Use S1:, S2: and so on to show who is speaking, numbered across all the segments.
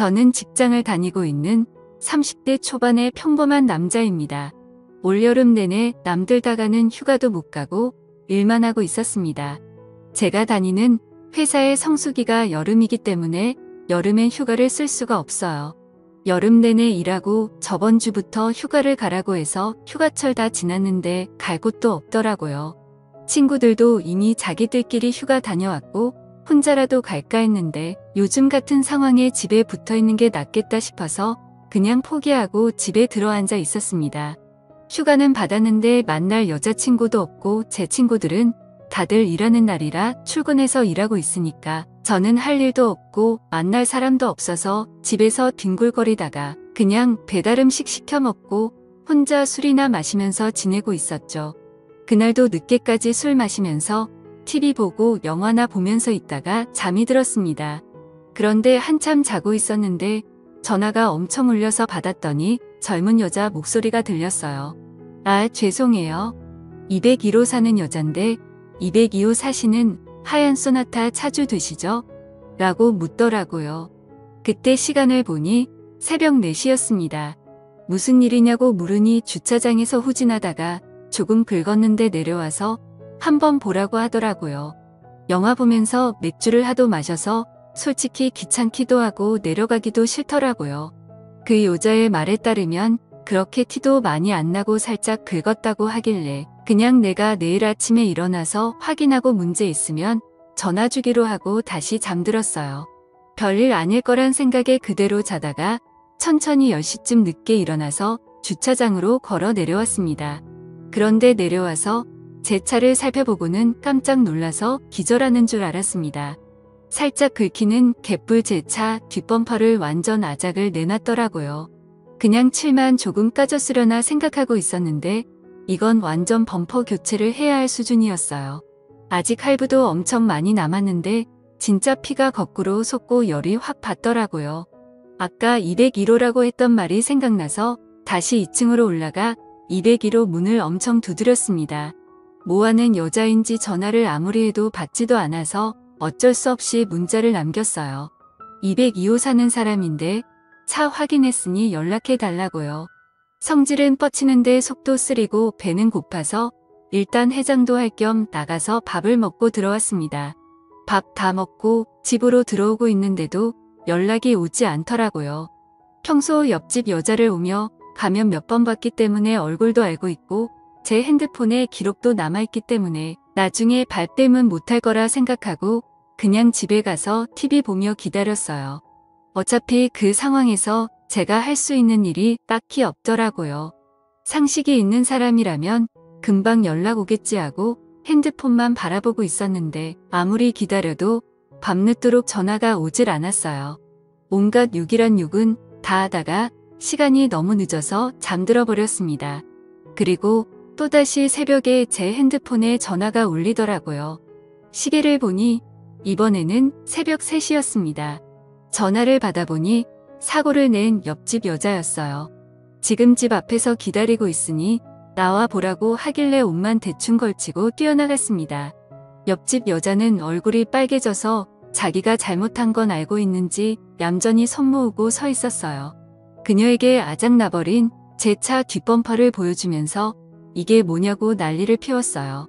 S1: 저는 직장을 다니고 있는 30대 초반의 평범한 남자입니다. 올여름 내내 남들 다 가는 휴가도 못 가고 일만 하고 있었습니다. 제가 다니는 회사의 성수기가 여름이기 때문에 여름엔 휴가를 쓸 수가 없어요. 여름 내내 일하고 저번 주부터 휴가를 가라고 해서 휴가철 다 지났는데 갈 곳도 없더라고요. 친구들도 이미 자기들끼리 휴가 다녀왔고 혼자라도 갈까 했는데 요즘 같은 상황에 집에 붙어 있는 게 낫겠다 싶어서 그냥 포기하고 집에 들어앉아 있었습니다. 휴가는 받았는데 만날 여자친구도 없고 제 친구들은 다들 일하는 날이라 출근해서 일하고 있으니까 저는 할 일도 없고 만날 사람도 없어서 집에서 뒹굴거리다가 그냥 배달 음식 시켜 먹고 혼자 술이나 마시면서 지내고 있었죠. 그날도 늦게까지 술 마시면서 TV 보고 영화나 보면서 있다가 잠이 들었습니다. 그런데 한참 자고 있었는데 전화가 엄청 울려서 받았더니 젊은 여자 목소리가 들렸어요. 아, 죄송해요. 202호 사는 여잔데 202호 사시는 하얀 소나타 차주 되시죠? 라고 묻더라고요. 그때 시간을 보니 새벽 4시였습니다. 무슨 일이냐고 물으니 주차장에서 후진하다가 조금 긁었는데 내려와서 한번 보라고 하더라고요. 영화 보면서 맥주를 하도 마셔서 솔직히 귀찮기도 하고 내려가기도 싫더라고요. 그 여자의 말에 따르면 그렇게 티도 많이 안 나고 살짝 긁었다고 하길래 그냥 내가 내일 아침에 일어나서 확인하고 문제 있으면 전화 주기로 하고 다시 잠들었어요. 별일 아닐 거란 생각에 그대로 자다가 천천히 10시쯤 늦게 일어나서 주차장으로 걸어 내려왔습니다. 그런데 내려와서 제 차를 살펴보고는 깜짝 놀라서 기절하는 줄 알았습니다. 살짝 긁히는 개뿔 제 차 뒷범퍼를 완전 아작을 내놨더라고요. 그냥 칠만 조금 까졌으려나 생각하고 있었는데 이건 완전 범퍼 교체를 해야 할 수준이었어요. 아직 할부도 엄청 많이 남았는데 진짜 피가 거꾸로 솟고 열이 확 받더라고요. 아까 201호라고 했던 말이 생각나서 다시 2층으로 올라가 201호 문을 엄청 두드렸습니다. 뭐하는 여자인지 전화를 아무리 해도 받지도 않아서 어쩔 수 없이 문자를 남겼어요. 202호 사는 사람인데 차 확인했으니 연락해 달라고요. 성질은 뻗치는데 속도 쓰리고 배는 고파서 일단 해장도 할 겸 나가서 밥을 먹고 들어왔습니다. 밥 다 먹고 집으로 들어오고 있는데도 연락이 오지 않더라고요. 평소 옆집 여자를 오며 가면 몇 번 봤기 때문에 얼굴도 알고 있고 제 핸드폰에 기록도 남아있기 때문에 나중에 발뺌은 못할 거라 생각하고 그냥 집에 가서 TV 보며 기다렸어요. 어차피 그 상황에서 제가 할 수 있는 일이 딱히 없더라고요. 상식이 있는 사람이라면 금방 연락 오겠지 하고 핸드폰만 바라보고 있었는데 아무리 기다려도 밤늦도록 전화가 오질 않았어요. 온갖 욕이란 욕은 다 하다가 시간이 너무 늦어서 잠들어 버렸습니다. 그리고 또다시 새벽에 제 핸드폰에 전화가 울리더라고요. 시계를 보니 이번에는 새벽 3시였습니다. 전화를 받아보니 사고를 낸 옆집 여자였어요. 지금 집 앞에서 기다리고 있으니 나와 보라고 하길래 옷만 대충 걸치고 뛰어나갔습니다. 옆집 여자는 얼굴이 빨개져서 자기가 잘못한 건 알고 있는지 얌전히 손 모으고 서 있었어요. 그녀에게 아작나버린 제 차 뒷범퍼를 보여주면서 이게 뭐냐고 난리를 피웠어요.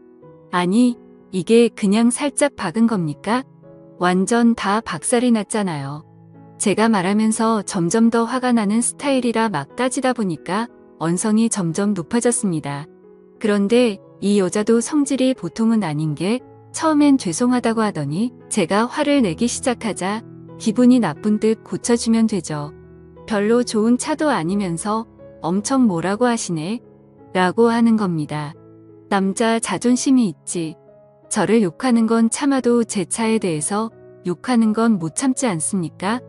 S1: 아니, 이게 그냥 살짝 박은 겁니까? 완전 다 박살이 났잖아요. 제가 말하면서 점점 더 화가 나는 스타일이라 막 따지다 보니까 언성이 점점 높아졌습니다. 그런데 이 여자도 성질이 보통은 아닌 게 처음엔 죄송하다고 하더니 제가 화를 내기 시작하자 기분이 나쁜 듯 고쳐주면 되죠. 별로 좋은 차도 아니면서 엄청 뭐라고 하시네? 라고 하는 겁니다. 남자 자존심이 있지. 저를 욕하는 건 참아도 제 차에 대해서 욕하는 건 못 참지 않습니까?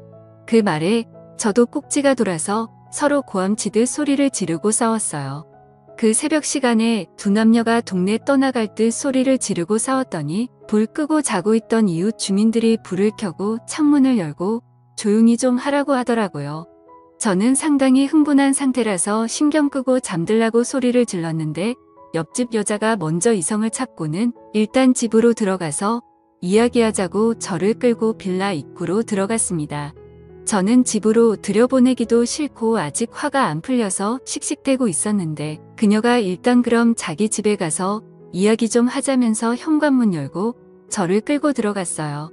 S1: 그 말에 저도 꼭지가 돌아서 서로 고함치듯 소리를 지르고 싸웠어요. 그 새벽 시간에 두 남녀가 동네 떠나갈 듯 소리를 지르고 싸웠더니 불 끄고 자고 있던 이웃 주민들이 불을 켜고 창문을 열고 조용히 좀 하라고 하더라고요. 저는 상당히 흥분한 상태라서 신경 끄고 잠들라고 소리를 질렀는데 옆집 여자가 먼저 이성을 찾고는 일단 집으로 들어가서 이야기하자고 저를 끌고 빌라 입구로 들어갔습니다. 저는 집으로 들여보내기도 싫고 아직 화가 안 풀려서 씩씩대고 있었는데 그녀가 일단 그럼 자기 집에 가서 이야기 좀 하자면서 현관문 열고 저를 끌고 들어갔어요.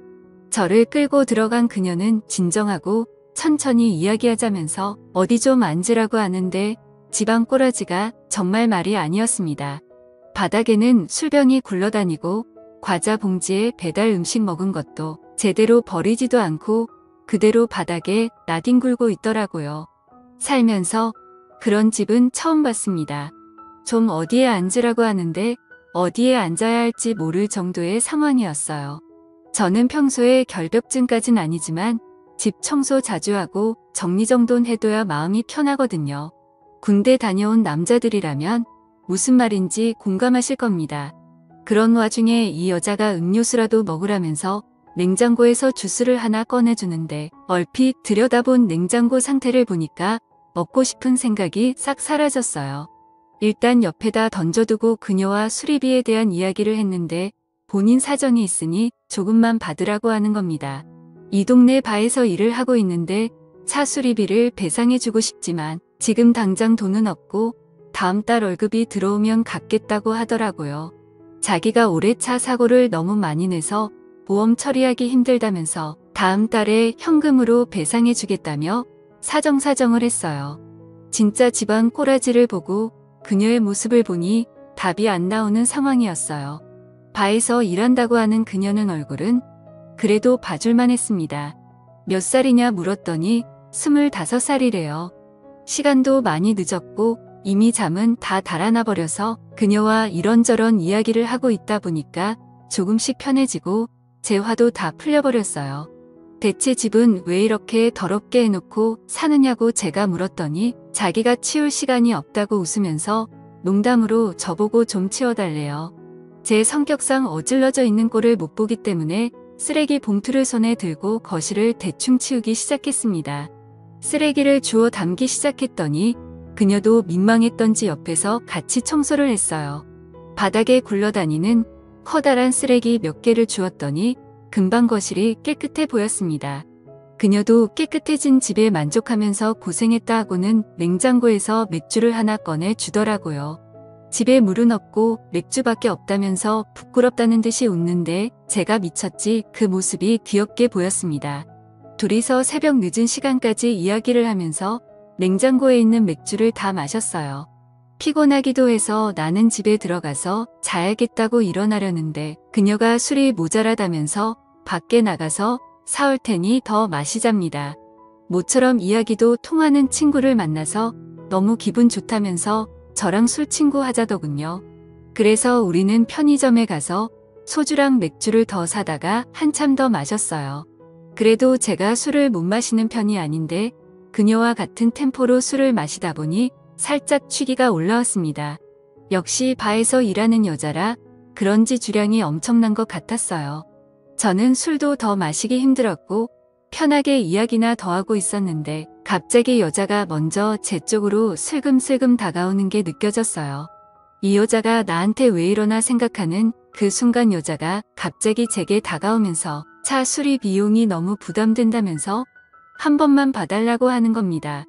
S1: 저를 끌고 들어간 그녀는 진정하고 천천히 이야기하자면서 어디 좀 앉으라고 하는데 집안 꼬라지가 정말 말이 아니었습니다. 바닥에는 술병이 굴러다니고 과자 봉지에 배달 음식 먹은 것도 제대로 버리지도 않고 그대로 바닥에 나뒹굴고 있더라고요. 살면서 그런 집은 처음 봤습니다. 좀 어디에 앉으라고 하는데 어디에 앉아야 할지 모를 정도의 상황이었어요. 저는 평소에 결벽증까진 아니지만 집 청소 자주 하고 정리정돈 해둬야 마음이 편하거든요. 군대 다녀온 남자들이라면 무슨 말인지 공감하실 겁니다. 그런 와중에 이 여자가 음료수라도 먹으라면서 냉장고에서 주스를 하나 꺼내주는데 얼핏 들여다본 냉장고 상태를 보니까 먹고 싶은 생각이 싹 사라졌어요. 일단 옆에다 던져두고 그녀와 수리비에 대한 이야기를 했는데 본인 사정이 있으니 조금만 받으라고 하는 겁니다. 이 동네 바에서 일을 하고 있는데 차 수리비를 배상해주고 싶지만 지금 당장 돈은 없고 다음 달 월급이 들어오면 갚겠다고 하더라고요. 자기가 올해 차 사고를 너무 많이 내서 보험 처리하기 힘들다면서 다음 달에 현금으로 배상해주겠다며 사정사정을 했어요. 진짜 집안 꼬라지를 보고 그녀의 모습을 보니 답이 안 나오는 상황이었어요. 바에서 일한다고 하는 그녀는 얼굴은 그래도 봐줄만 했습니다. 몇 살이냐 물었더니 25살이래요. 시간도 많이 늦었고 이미 잠은 다 달아나 버려서 그녀와 이런저런 이야기를 하고 있다 보니까 조금씩 편해지고 제 화도 다 풀려버렸어요. 대체 집은 왜 이렇게 더럽게 해놓고 사느냐고 제가 물었더니 자기가 치울 시간이 없다고 웃으면서 농담으로 저보고 좀 치워달래요. 제 성격상 어질러져 있는 꼴을 못 보기 때문에 쓰레기 봉투를 손에 들고 거실을 대충 치우기 시작했습니다. 쓰레기를 주워 담기 시작했더니 그녀도 민망했던지 옆에서 같이 청소를 했어요. 바닥에 굴러다니는 커다란 쓰레기 몇 개를 주웠더니 금방 거실이 깨끗해 보였습니다. 그녀도 깨끗해진 집에 만족하면서 고생했다 하고는 냉장고에서 맥주를 하나 꺼내 주더라고요. 집에 물은 없고 맥주밖에 없다면서 부끄럽다는 듯이 웃는데 제가 미쳤지 그 모습이 귀엽게 보였습니다. 둘이서 새벽 늦은 시간까지 이야기를 하면서 냉장고에 있는 맥주를 다 마셨어요. 피곤하기도 해서 나는 집에 들어가서 자야겠다고 일어나려는데 그녀가 술이 모자라다면서 밖에 나가서 사올 테니 더 마시잡니다. 모처럼 이야기도 통하는 친구를 만나서 너무 기분 좋다면서 저랑 술 친구 하자더군요. 그래서 우리는 편의점에 가서 소주랑 맥주를 더 사다가 한참 더 마셨어요. 그래도 제가 술을 못 마시는 편이 아닌데 그녀와 같은 템포로 술을 마시다 보니 살짝 취기가 올라왔습니다. 역시 바에서 일하는 여자라 그런지 주량이 엄청난 것 같았어요. 저는 술도 더 마시기 힘들었고 편하게 이야기나 더 하고 있었는데 갑자기 여자가 먼저 제 쪽으로 슬금슬금 다가오는 게 느껴졌어요. 이 여자가 나한테 왜 이러나 생각하는 그 순간 여자가 갑자기 제게 다가오면서 차 수리 비용이 너무 부담된다면서 한 번만 봐달라고 하는 겁니다.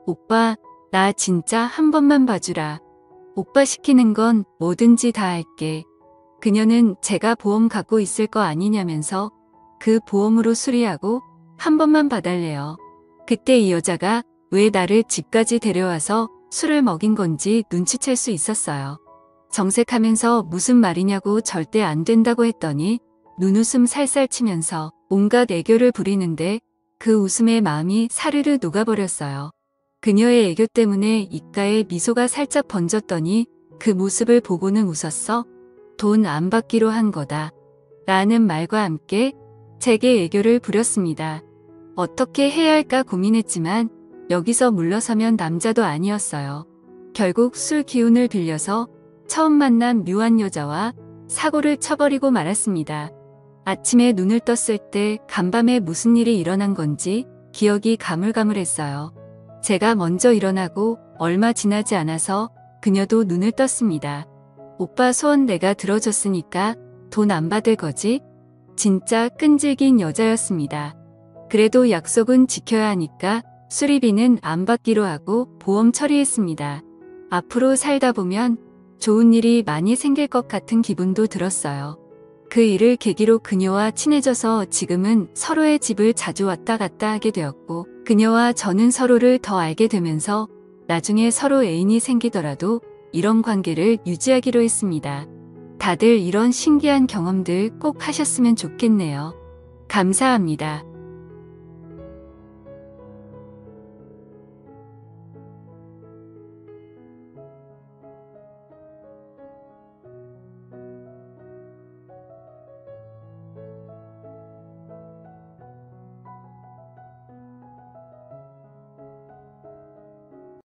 S1: 오빠, 나 진짜 한 번만 봐주라. 오빠 시키는 건 뭐든지 다 할게. 그녀는 제가 보험 갖고 있을 거 아니냐면서 그 보험으로 수리하고 한 번만 봐달래요. 그때 이 여자가 왜 나를 집까지 데려와서 술을 먹인 건지 눈치챌 수 있었어요. 정색하면서 무슨 말이냐고 절대 안 된다고 했더니 눈웃음 살살 치면서 온갖 애교를 부리는데 그 웃음에 마음이 사르르 녹아버렸어요. 그녀의 애교 때문에 입가에 미소가 살짝 번졌더니 그 모습을 보고는 웃었어. 돈 안 받기로 한 거다. 라는 말과 함께 제게 애교를 부렸습니다. 어떻게 해야 할까 고민했지만 여기서 물러서면 남자도 아니었어요. 결국 술 기운을 빌려서 처음 만난 묘한 여자와 사고를 쳐버리고 말았습니다. 아침에 눈을 떴을 때 간밤에 무슨 일이 일어난 건지 기억이 가물가물했어요. 제가 먼저 일어나고 얼마 지나지 않아서 그녀도 눈을 떴습니다. 오빠 소원 내가 들어줬으니까 돈 안 받을 거지? 진짜 끈질긴 여자였습니다. 그래도 약속은 지켜야 하니까 수리비는 안 받기로 하고 보험 처리했습니다. 앞으로 살다 보면 좋은 일이 많이 생길 것 같은 기분도 들었어요. 그 일을 계기로 그녀와 친해져서 지금은 서로의 집을 자주 왔다 갔다 하게 되었고, 그녀와 저는 서로를 더 알게 되면서 나중에 서로 애인이 생기더라도 이런 관계를 유지하기로 했습니다. 다들 이런 신기한 경험들 꼭 하셨으면 좋겠네요. 감사합니다.